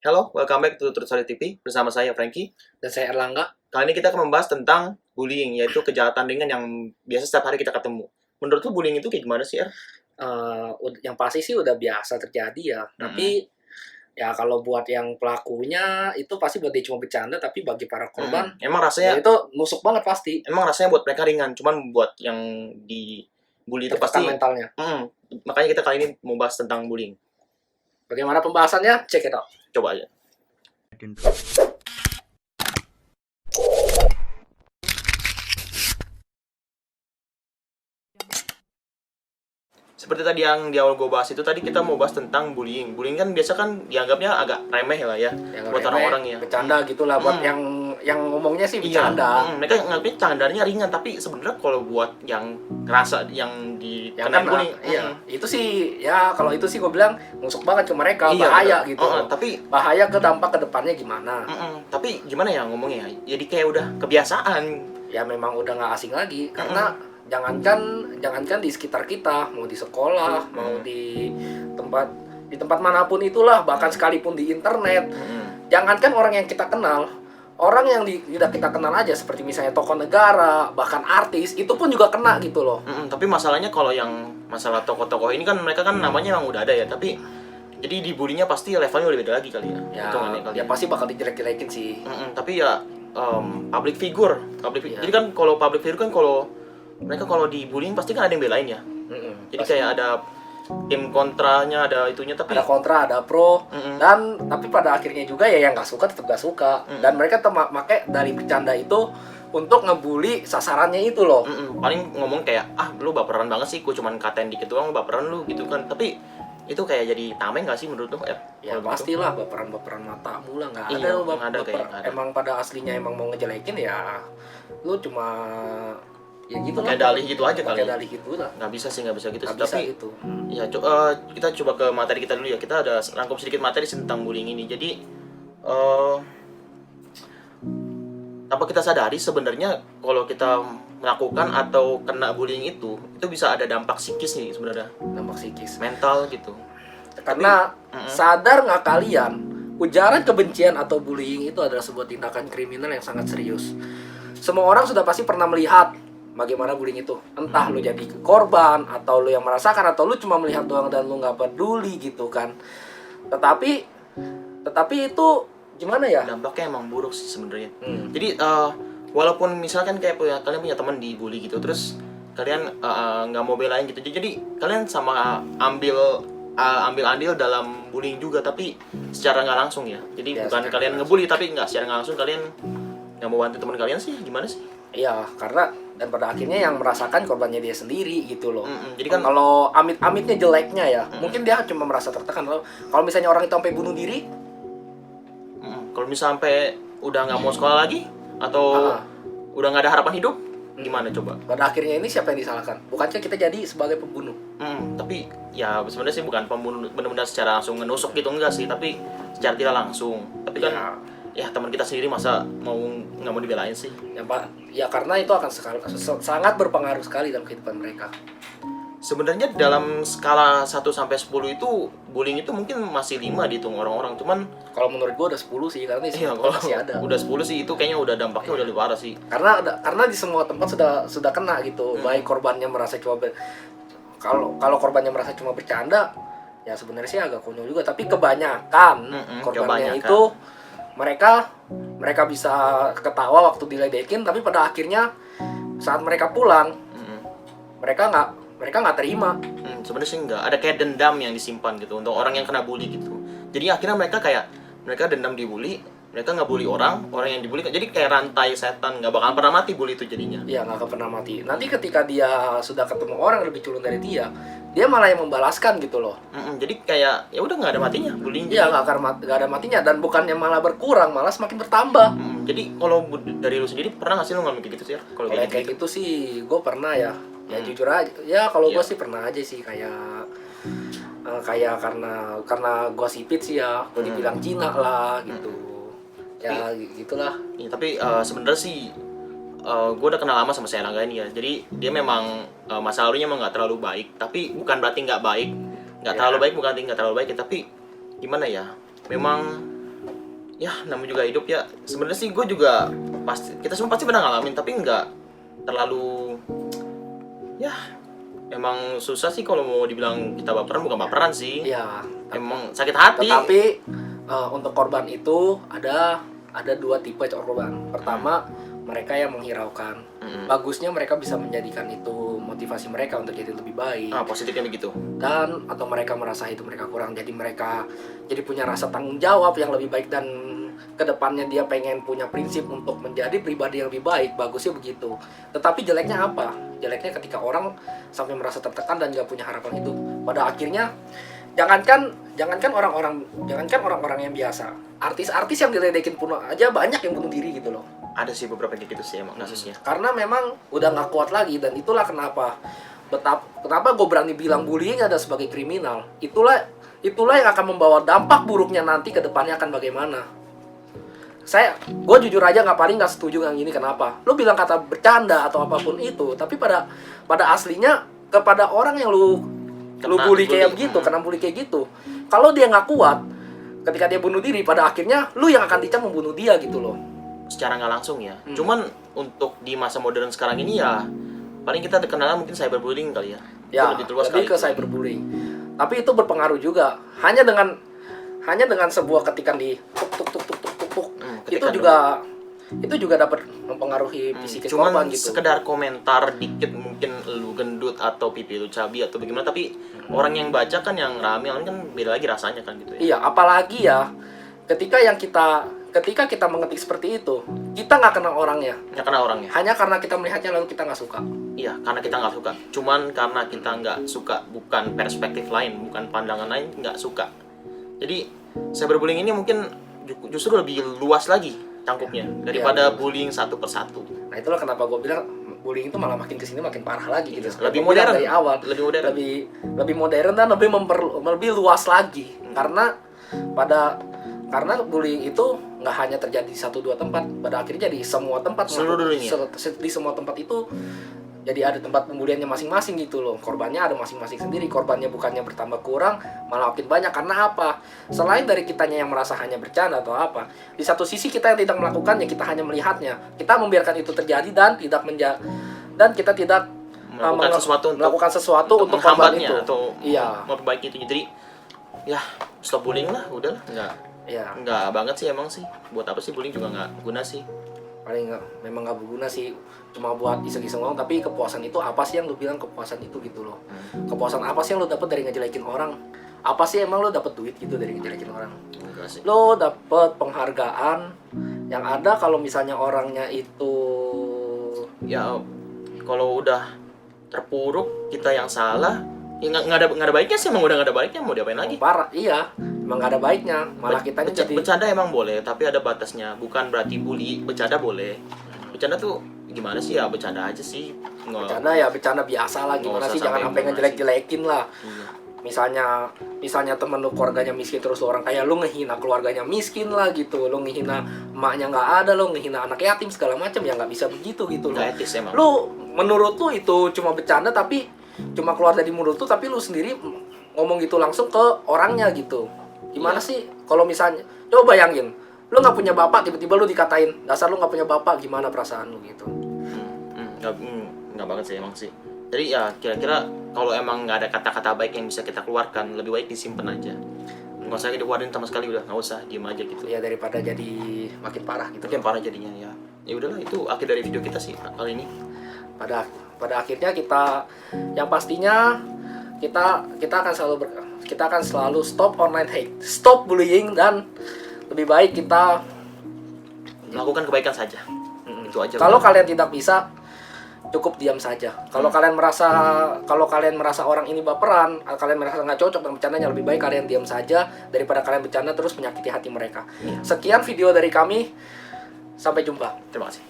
Hello, welcome back to Truth Solid TV bersama saya Frankie. Dan saya Erlangga. Kali ini kita akan membahas tentang bullying, yaitu kejahatan ringan yang biasa setiap hari kita ketemu. Menurut lu bullying itu kayak gimana sih, Er? Yang pasti sih udah biasa terjadi ya. Tapi ya kalau buat yang pelakunya itu pasti buat dia cuma bercanda, tapi bagi para korban Emang ya rasanya, itu nusuk banget pasti. emang rasanya buat mereka ringan, cuman buat yang dibully itu Tertekan pasti. mentalnya. Makanya kita kali ini mau bahas tentang bullying. Bagaimana pembahasannya? Check it out. Coba aja. Seperti tadi yang di awal gue bahas itu, tadi kita mau bahas tentang bullying. Bullying kan biasa kan dianggapnya agak remeh lah ya, buat orang-orang ya. Bercanda gitulah buat yang ngomongnya sih Iya, bercanda. mereka nganggapnya candanya ringan, tapi sebenarnya kalau buat yang ngerasa yang Yang dikenain kena, bullying, iya. Itu sih ya kalau itu sih gue bilang nusuk banget ke mereka, iya, bahaya betul. gitu. Tapi Bahaya ke dampak ke depannya gimana? tapi gimana ya ngomongnya? Jadi kayak udah kebiasaan. Ya memang udah nggak asing lagi karena jangankan di sekitar kita, mau di sekolah, mau di tempat manapun itulah, bahkan sekalipun di internet. Jangankan orang yang kita kenal, orang yang tidak kita kenal aja, seperti misalnya tokoh negara, bahkan artis, itu pun juga kena gitu loh. Tapi masalahnya kalau yang masalah tokoh-tokoh ini kan mereka kan namanya emang udah ada ya, tapi jadi dibulinya pasti levelnya udah beda lagi kali ya. Ya, Hitungannya kali ya pasti bakal dijelek-jelekin sih. Tapi ya public figure, Iya. jadi kan kalau public figure kan kalau mereka kalau dibullying pasti kan ada yang belain ya. Jadi Pasti. kayak ada tim kontranya, ada itunya, tapi Ada kontra, ada pro, dan tapi pada akhirnya juga ya yang nggak suka tetap nggak suka, dan mereka pakai dari bercanda itu untuk ngebully sasarannya itu loh. paling ngomong kayak lu baperan banget sih, gua cuman katain dikit doang, lu baperan lu gitu kan. Tapi itu kayak jadi tameng gak sih menurut lu? Ya Kalau gitu? pastilah baperan matamu lah, nggak ada Iya, lo nggak ada kayak nggak ada. emang pada aslinya emang mau ngejelekin ya lu cuma ya gitu Pakai dalih gitu aja kali. pakai dalih gitu lah, Nggak bisa sih, nggak bisa gitu. nggak Tapi bisa gitu. ya kita coba ke materi kita dulu ya. Kita ada rangkum sedikit materi tentang bullying ini. Jadi tanpa kita sadari sebenarnya kalau kita melakukan atau kena bullying itu bisa ada dampak psikis nih sebenarnya, Dampak psikis mental gitu. karena sadar nggak kalian, ujaran kebencian atau bullying itu adalah sebuah tindakan kriminal yang sangat serius. Semua orang sudah pasti pernah melihat bagaimana bullying itu, entah lu jadi korban atau lu yang merasakan atau lu cuma melihat doang dan lu nggak peduli gitu kan. Tetapi itu gimana ya? Dampaknya emang buruk sih sebenarnya. Hmm. Jadi walaupun misalkan kayak kalian punya teman dibully gitu, terus kalian nggak mau belain gitu, jadi kalian sama ambil andil dalam bullying juga, tapi secara nggak langsung ya. Jadi Ya, bukan secara kalian nggak ngebully, tapi nggak secara nggak langsung kalian nggak mau bantu teman kalian sih, gimana sih? Iya, karena dan pada akhirnya yang merasakan korbannya dia sendiri gitu loh. Jadi kan Kalau amit-amitnya jeleknya ya, mungkin dia cuma merasa tertekan. Kalau misalnya orang itu sampai bunuh diri, kalau misalnya sampai udah nggak mau sekolah lagi atau udah nggak ada harapan hidup, gimana coba? pada akhirnya ini siapa yang disalahkan? Bukankah kita jadi sebagai pembunuh? Tapi ya sebenarnya sih bukan pembunuh benar-benar secara langsung menusuk gitu, enggak sih, tapi secara tidak langsung. Tapi kan ya teman kita sendiri masa nggak mau dibelain sih? Ya karena itu akan sangat berpengaruh sekali dalam kehidupan mereka. Sebenarnya dalam skala 1 sampai 10 itu bullying itu mungkin masih 5 dihitung orang-orang, cuman Kalau menurut gua udah 10 sih, karena di iya, semua kalau tempat masih ada. udah 10 sih itu kayaknya udah dampaknya udah lebih parah sih. Karena di semua tempat sudah kena gitu. Baik korbannya merasa kalau korbannya merasa cuma bercanda, ya sebenarnya sih agak konyol juga, tapi kebanyakan korbannya kebanyakan. itu mereka bisa ketawa waktu diledekin, tapi pada akhirnya saat mereka pulang mereka nggak terima. Sebenarnya sih enggak ada kayak dendam yang disimpan gitu untuk orang yang kena bully gitu. Jadi akhirnya mereka dendam dibully, mereka nggak bully orang yang dibully, jadi kayak rantai setan, nggak bakal pernah mati bully itu jadinya. Iya, nggak akan pernah mati. Nanti ketika dia sudah ketemu orang yang lebih culun dari dia malah yang membalaskan gitu loh. Jadi kayak ya udah nggak ada matinya bullying. Iya, nggak ada matinya, dan bukannya malah berkurang, malah semakin bertambah. Jadi kalau dari lu sendiri pernah nggak sih lu ngalamin kayak gitu sih? Kalau Kalau kayak gitu sih gue pernah ya. Ya jujur aja, ya kalau gue sih pernah aja sih, kayak karena gue sipit sih ya, gue dibilang Cina lah gitu. Ya gitulah. Ya, tapi sebenarnya sih gue udah kenal lama sama si Erlangga ini ya. Jadi dia memang masa lalunya emang nggak terlalu baik, tapi bukan berarti nggak baik. Nggak terlalu baik, bukan berarti nggak terlalu baik ya. Tapi gimana ya? Memang ya namanya juga hidup ya. Sebenarnya sih gue juga pasti, kita semua pasti pernah ngalamin, tapi nggak terlalu, ya emang susah sih kalau mau dibilang kita baperan, bukan baperan sih. Iya. Emang sakit hati. Tetapi untuk korban itu ada dua tipe korban. Pertama, mereka yang menghiraukan. Bagusnya mereka bisa menjadikan itu motivasi mereka untuk jadi lebih baik. Positifnya begitu. Dan atau mereka merasa itu mereka kurang, jadi mereka jadi punya rasa tanggung jawab yang lebih baik, dan kedepannya dia pengen punya prinsip untuk menjadi pribadi yang lebih baik. Bagusnya begitu. Tetapi jeleknya apa? Jeleknya ketika orang sampai merasa tertekan dan gak punya harapan itu. Pada akhirnya jangankan orang-orang yang biasa, artis-artis yang diledekin pun aja banyak yang bunuh diri gitu loh. Ada sih beberapa kayak gitu sih emang kasusnya. Karena memang udah nggak kuat lagi, dan itulah kenapa gue berani bilang bullying ada sebagai kriminal. Itulah yang akan membawa dampak buruknya nanti ke depannya akan bagaimana. Gue jujur aja paling nggak setuju yang ini. Kenapa? Lu bilang kata bercanda atau apapun itu, tapi pada aslinya kepada orang yang lu bully kayak begitu, kena bully kayak gitu, kalau dia nggak kuat, ketika dia bunuh diri, pada akhirnya lu yang akan dicap membunuh dia gitu loh. Secara nggak langsung ya. Cuman untuk di masa modern sekarang ini ya, paling kita terkenal mungkin cyberbullying kali ya. Ya, lebih luas lebih ke cyberbullying. Tapi itu berpengaruh juga. Hanya dengan sebuah ketikan di tuk. Itu juga dapat mempengaruhi psikis korban gitu. Sekedar komentar dikit, mungkin lu gendut atau pipi lu cabi atau bagaimana, tapi orang yang baca kan, yang rame kan beda lagi rasanya kan gitu ya. Iya, apalagi ya ketika kita mengetik seperti itu, kita nggak kenal orangnya. Nggak kenal orangnya. Hanya karena kita melihatnya lalu kita nggak suka. Iya, karena kita nggak suka. Cuman karena kita nggak suka, bukan perspektif lain, bukan pandangan lain, nggak suka. Jadi cyberbullying ini mungkin justru lebih luas lagi cangkupnya daripada bullying satu persatu. Nah, itulah kenapa gue bilang bullying itu malah makin kesini makin parah lagi gitu. Lebih modern dari awal. Lebih modern dan lebih luas lagi. Karena bullying itu nggak hanya terjadi di 1-2 tempat, pada akhirnya jadi semua tempat. Seluruh dunia. Di semua tempat itu jadi ada tempat pembuliannya masing-masing gitu loh. Korbannya ada masing-masing sendiri. Korbannya bukannya bertambah kurang, malah makin banyak. Karena apa? Selain dari kitanya yang merasa hanya bercanda atau apa, di satu sisi kita yang tidak melakukannya, kita hanya melihatnya. Kita membiarkan itu terjadi dan kita tidak melakukan sesuatu untuk korban itu atau memperbaiki itu. Jadi ya stop bullying lah, udahlah. Nggak banget sih emang sih. Buat apa sih bullying, juga nggak guna sih. Memang nggak berguna sih, cuma buat iseng-iseng doang. Tapi kepuasan itu apa sih yang lu bilang kepuasan itu gitu loh? Kepuasan apa sih yang lu dapat dari ngejelekin orang? Apa sih emang lu dapat duit gitu dari ngejelekin orang? Enggak sih. Lu dapat penghargaan yang ada kalau misalnya orangnya itu ya kalau udah terpuruk, kita yang salah, ya nggak ada baiknya sih. Emang udah nggak ada baiknya, mau diapain lagi? parah. Iya, emang nggak ada baiknya. Malah kita jadi bercanda emang boleh, tapi ada batasnya. Bukan berarti bully. Bercanda boleh. Bercanda tuh gimana sih ya? Bercanda aja sih. bercanda biasa lah. Gimana sih, jangan sampai ngejelek-jelekin lah. Iya. Misalnya temen lu keluarganya miskin, terus lu orang kaya, lu ngehina keluarganya miskin lah gitu. Lu ngehina emaknya nggak ada, lu ngehina anak yatim segala macam, ya nggak bisa begitu gitu loh. Etis emang. Lu menurut lu itu cuma bercanda, tapi cuma keluar dari mulut lu, tapi lu sendiri ngomong gitu langsung ke orangnya gitu. Gimana sih kalau misalnya, coba bayangin, lu nggak punya bapak, tiba-tiba lu dikatain dasar lu nggak punya bapak, gimana perasaan lu gitu? Nggak banget sih emang sih. Jadi ya kira-kira kalau emang nggak ada kata-kata baik yang bisa kita keluarkan, lebih baik disimpan aja. Nggak usah dikeluarin sama sekali, udah nggak usah, diem aja gitu. Ya daripada jadi makin parah gitu. Makin parah jadinya ya. Ya udahlah, itu akhir dari video kita sih kali ini. Pada akhirnya yang pastinya kita akan selalu stop online hate, stop bullying, dan lebih baik kita melakukan kebaikan saja. Itu aja. Kalau kalian tidak bisa, cukup diam saja. Kalau kalian merasa orang ini baperan, kalian merasa nggak cocok dengan bercandanya, lebih baik kalian diam saja daripada kalian bercanda terus menyakiti hati mereka. Sekian video dari kami, sampai jumpa. Terima kasih.